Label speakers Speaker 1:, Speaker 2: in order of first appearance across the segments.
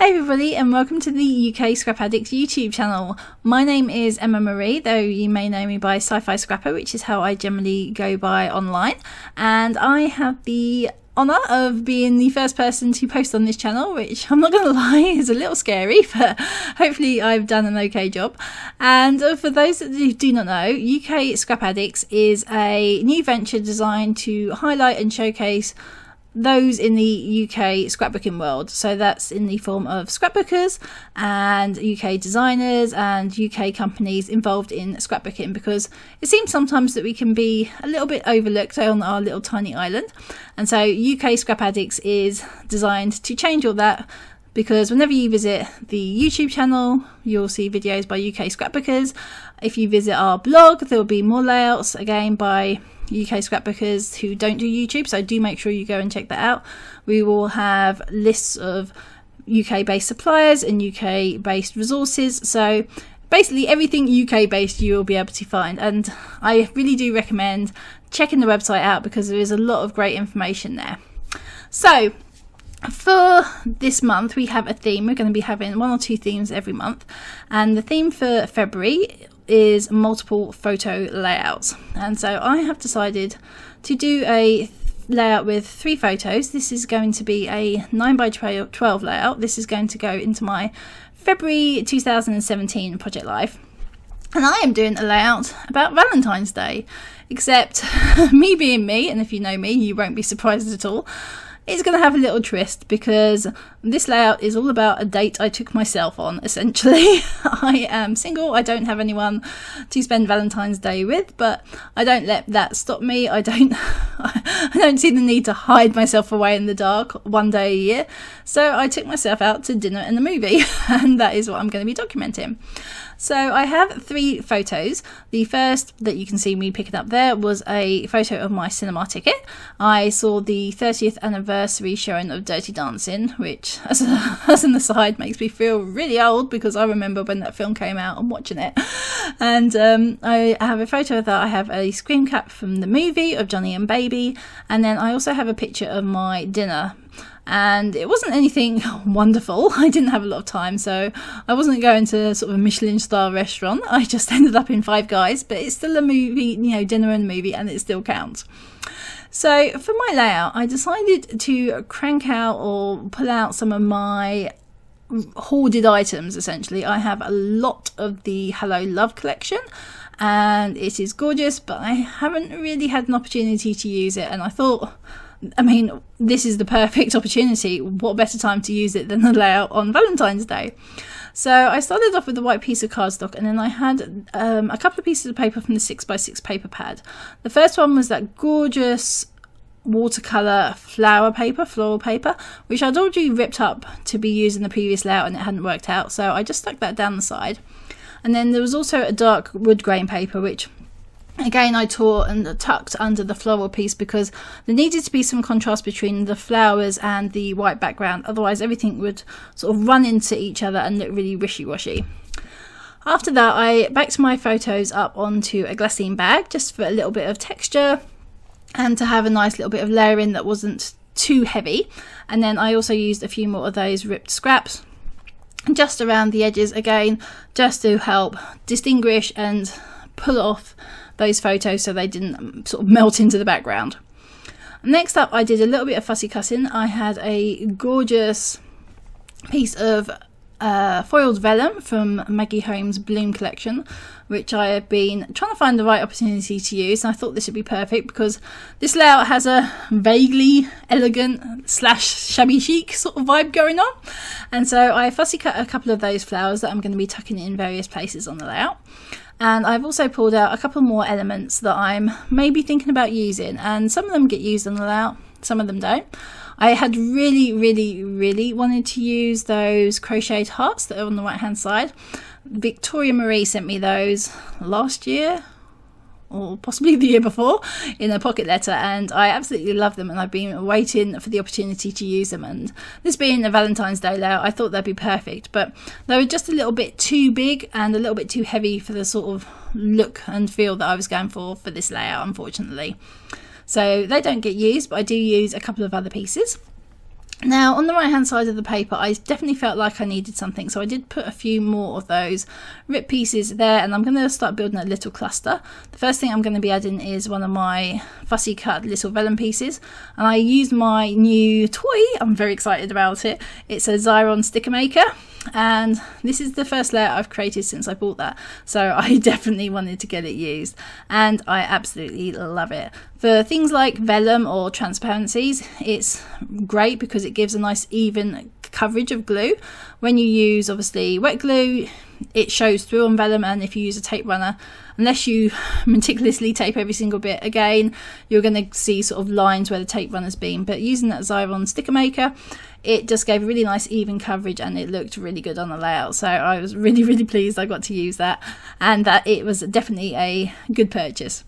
Speaker 1: Hey everybody, and welcome to the UK Scrap Addicts YouTube channel. My name is Emma Marie, though you may know me by SciFi Scrapper, which is how I generally go by online. And I have the honour of being the first person to post on this channel, which I'm not going to lie is a little scary, but hopefully I've done an okay job. And for those that do not know, UK Scrap Addicts is a new venture designed to highlight and showcase those in the UK scrapbooking world. So that's in the form of scrapbookers and UK designers and UK companies involved in scrapbooking, because it seems sometimes that we can be a little bit overlooked on our little tiny island. And so UK Scrap Addicts is designed to change all that, because whenever you visit the YouTube channel, you'll see videos by UK scrapbookers. If you visit our blog, there will be more layouts, again, by UK scrapbookers who don't do YouTube, so do make sure you go and check that out. We will have lists of UK based suppliers and UK based resources, so basically everything UK based you will be able to find, and I really do recommend checking the website out because there is a lot of great information there. So for this month we have a theme. We're going to be having one or two themes every month, and the theme for February is multiple photo layouts. And so I have decided to do a layout with 3 photos. This is going to be a 9x12 layout. This is going to go into my February 2017 project life, and I am doing a layout about Valentine's Day, except me being me, and if you know me you won't be surprised at all, it's going to have a little twist, because this layout is all about a date I took myself on, essentially. I am single, I don't have anyone to spend Valentine's Day with, but I don't let that stop me. I don't see the need to hide myself away in the dark one day a year. So I took myself out to dinner and a movie, and that is what I'm going to be documenting. So I have 3 photos. The first that you can see me picking up there was a photo of my cinema ticket. I saw the 30th anniversary showing of Dirty Dancing, which as an aside makes me feel really old, because I remember when that film came out and watching it. And I have a photo of that. I have a screen cap from the movie of Johnny and Baby, and then I also have a picture of my dinner. And it wasn't anything wonderful. I didn't have a lot of time, so I wasn't going to sort of a Michelin star restaurant. I just ended up in Five Guys, but it's still a movie, you know, dinner and movie, and it still counts. So for my layout, I decided to crank out or pull out some of my hoarded items, essentially. I have a lot of the Hello Love collection, and it is gorgeous, but I haven't really had an opportunity to use it, and I thought, I mean, this is the perfect opportunity. What better time to use it than the layout on Valentine's Day? So I started off with a white piece of cardstock, and then I had a couple of pieces of paper from the 6x6 paper pad. The first one was that gorgeous watercolour floral paper, which I'd already ripped up to be used in the previous layout, and it hadn't worked out, so I just stuck that down the side. And then there was also a dark wood grain paper, which again I tore and tucked under the floral piece, because there needed to be some contrast between the flowers and the white background, otherwise everything would sort of run into each other and look really wishy-washy. After that, I backed my photos up onto a glassine bag just for a little bit of texture and to have a nice little bit of layering that wasn't too heavy. And then I also used a few more of those ripped scraps just around the edges, again just to help distinguish and pull off those photos so they didn't sort of melt into the background. Next up, I did a little bit of fussy cutting. I had a gorgeous piece of foiled vellum from Maggie Holmes' Bloom collection, which I have been trying to find the right opportunity to use, and I thought this would be perfect because this layout has a vaguely elegant / shabby chic sort of vibe going on. And so I fussy cut a couple of those flowers that I'm going to be tucking in various places on the layout. And I've also pulled out a couple more elements that I'm maybe thinking about using, and some of them get used on the layout, some of them don't. I had really wanted to use those crocheted hearts that are on the right hand side. Victoria Marie sent me those last year, or possibly the year before, in a pocket letter, and I absolutely love them, and I've been waiting for the opportunity to use them. And this being a Valentine's Day layout, I thought they'd be perfect, but they were just a little bit too big and a little bit too heavy for the sort of look and feel that I was going for this layout, unfortunately. So they don't get used, but I do use a couple of other pieces. Now, on the right hand side of the paper, I definitely felt like I needed something, so I did put a few more of those rip pieces there, and I'm going to start building a little cluster. The first thing I'm going to be adding is one of my fussy cut little vellum pieces, and I used my new toy. I'm very excited about it. It's a Xyron sticker maker, and this is the first layout I've created since I bought that, so I definitely wanted to get it used, and I absolutely love it. For things like vellum or transparencies, it's great because it gives a nice even coverage of glue. When you use obviously wet glue, it shows through on vellum, and if you use a tape runner, unless you meticulously tape every single bit, again you're going to see sort of lines where the tape runner's been. But using that Xyron sticker maker, it just gave a really nice even coverage, and it looked really good on the layout, so I was really pleased I got to use that, and that it was definitely a good purchase.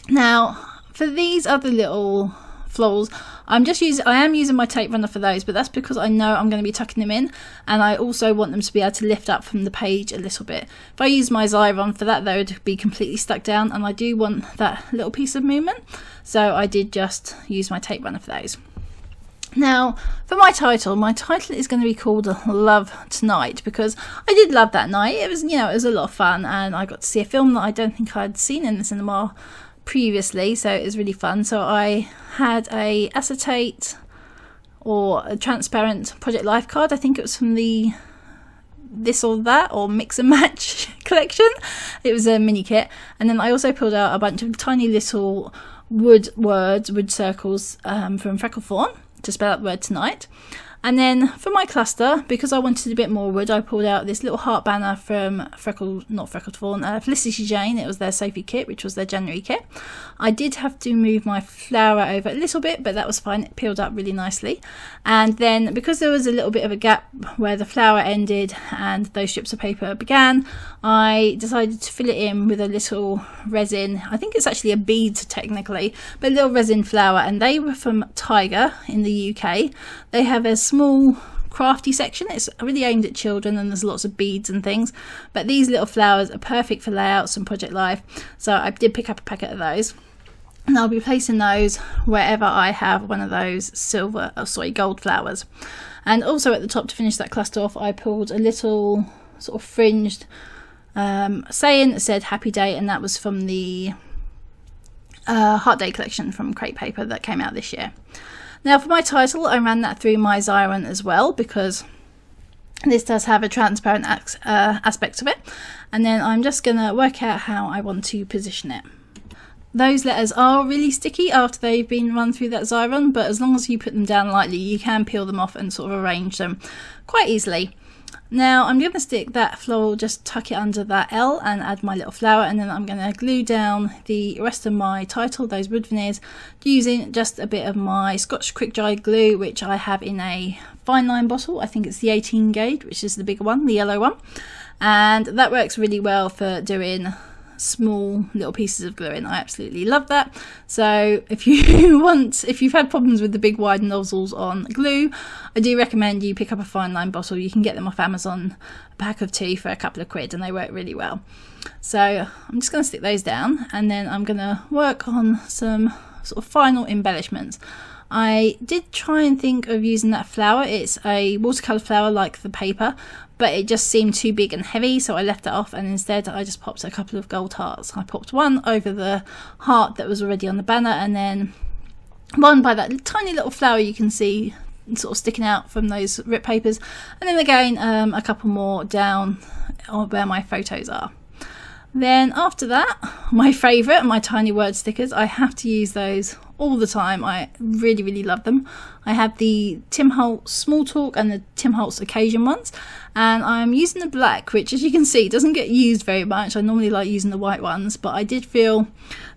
Speaker 1: Now, for these other little florals, I am using my tape runner for those, but that's because I know I'm going to be tucking them in, and I also want them to be able to lift up from the page a little bit. If I use my Xyron for that, they would be completely stuck down, and I do want that little piece of movement, so I did just use my tape runner for those. Now, for my title is going to be called Love Tonight, because I did love that night. It was, it was a lot of fun, and I got to see a film that I don't think I'd seen in the cinema previously, so it was really fun. So I had a acetate or a transparent Project Life card. I think it was from the This or That or Mix and Match collection. It was a mini kit, and then I also pulled out a bunch of tiny little wood circles from Freckle Fawn to spell out the word tonight. And then for my cluster, because I wanted a bit more wood, I pulled out this little heart banner from Felicity Jane. It was their Sophie kit, which was their January kit. I did have to move my flower over a little bit, but that was fine. It peeled up really nicely. And then because there was a little bit of a gap where the flower ended and those strips of paper began, I decided to fill it in with a little resin. I think it's actually a bead technically, but a little resin flower, and they were from Tiger in the UK. They have a small crafty section. It's really aimed at children, and there's lots of beads and things, but these little flowers are perfect for layouts and Project Life, so I did pick up a packet of those, and I'll be placing those wherever I have one of those gold flowers. And also at the top, to finish that cluster off, I pulled a little sort of fringed saying that said Happy Day, and that was from the Heart Day collection from Crate Paper that came out this year. Now for my title, I ran that through my Xyron as well, because this does have a transparent aspect of it, and then I'm just going to work out how I want to position it. Those letters are really sticky after they've been run through that Xyron, but as long as you put them down lightly, you can peel them off and sort of arrange them quite easily. Now I'm going to stick that floral, just tuck it under that L and add my little flower, and then I'm going to glue down the rest of my title, those wood veneers, using just a bit of my Scotch quick dry glue, which I have in a fine line bottle. I think it's the 18 gauge, which is the bigger one, the yellow one, and that works really well for doing small little pieces of gluing. I absolutely love that. So if you've had problems with the big wide nozzles on glue, I do recommend you pick up a fine line bottle. You can get them off Amazon, a pack of 2 for a couple of quid, and they work really well. So I'm just going to stick those down, and then I'm going to work on some sort of final embellishments. I did try and think of using that flower. It's a watercolour flower like the paper, but it just seemed too big and heavy, so I left that off, and instead I just popped a couple of gold hearts. I popped one over the heart that was already on the banner, and then one by that tiny little flower you can see sort of sticking out from those rip papers, and then again a couple more down where my photos are. Then after that, my favourite, my tiny word stickers. I have to use those all the time. I really love them. I have the Tim Holtz Small Talk and the Tim Holtz Occasion ones, and I'm using the black, which as you can see doesn't get used very much. I normally like using the white ones, but I did feel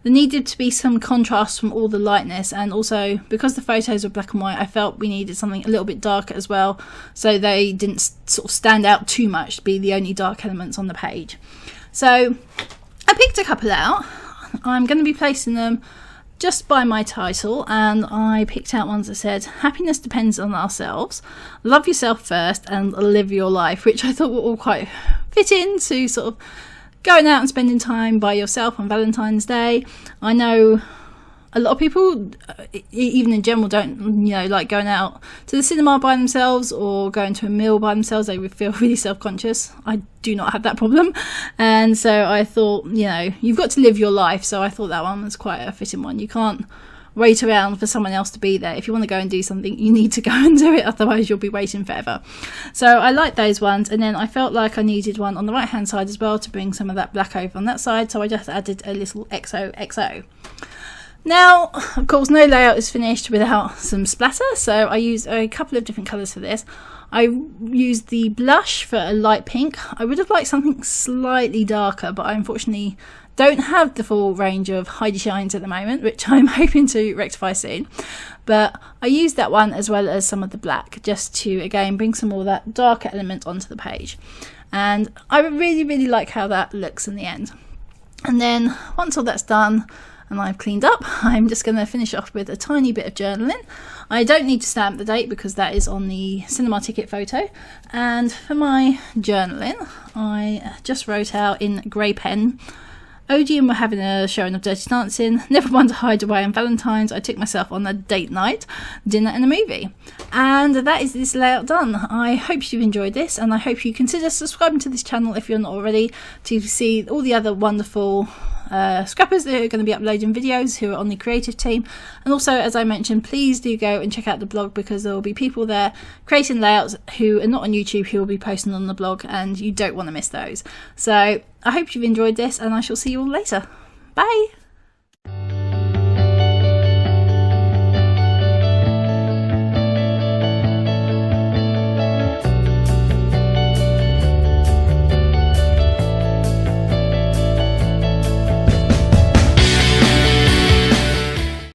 Speaker 1: there needed to be some contrast from all the lightness, and also because the photos were black and white, I felt we needed something a little bit darker as well, so they didn't sort of stand out too much to be the only dark elements on the page. So I picked a couple out. I'm going to be placing them just by my title, and I picked out ones that said happiness depends on ourselves, love yourself first, and live your life, which I thought were all quite fit into sort of going out and spending time by yourself on Valentine's Day. I know a lot of people, even in general, don't, like going out to the cinema by themselves or going to a meal by themselves. They would feel really self-conscious. I do not have that problem. And so I thought, you've got to live your life. So I thought that one was quite a fitting one. You can't wait around for someone else to be there. If you want to go and do something, you need to go and do it, otherwise you'll be waiting forever. So I like those ones, and then I felt like I needed one on the right hand side as well to bring some of that black over on that side, so I just added a little XOXO. Now, of course, no layout is finished without some splatter, so I used a couple of different colours for this. I used the blush for a light pink. I would have liked something slightly darker, but I unfortunately don't have the full range of Heidi Shines at the moment, which I'm hoping to rectify soon. But I used that one as well as some of the black, just to, again, bring some more of that darker element onto the page. And I really, really like how that looks in the end. And then once all that's done, and I've cleaned up, I'm just going to finish off with a tiny bit of journaling. I don't need to stamp the date because that is on the cinema ticket photo. And for my journaling, I just wrote out in grey pen, Odeon were having a showing of Dirty Dancing, never one to hide away on Valentine's, I took myself on a date night, dinner and a movie. And that is this layout done. I hope you've enjoyed this, and I hope you consider subscribing to this channel if you're not already, to see all the other wonderful scrappers that are going to be uploading videos who are on the creative team. And also, as I mentioned, please do go and check out the blog, because there will be people there creating layouts who are not on YouTube who will be posting on the blog, and you don't want to miss those. So I hope you've enjoyed this, and I shall see you all later. Bye!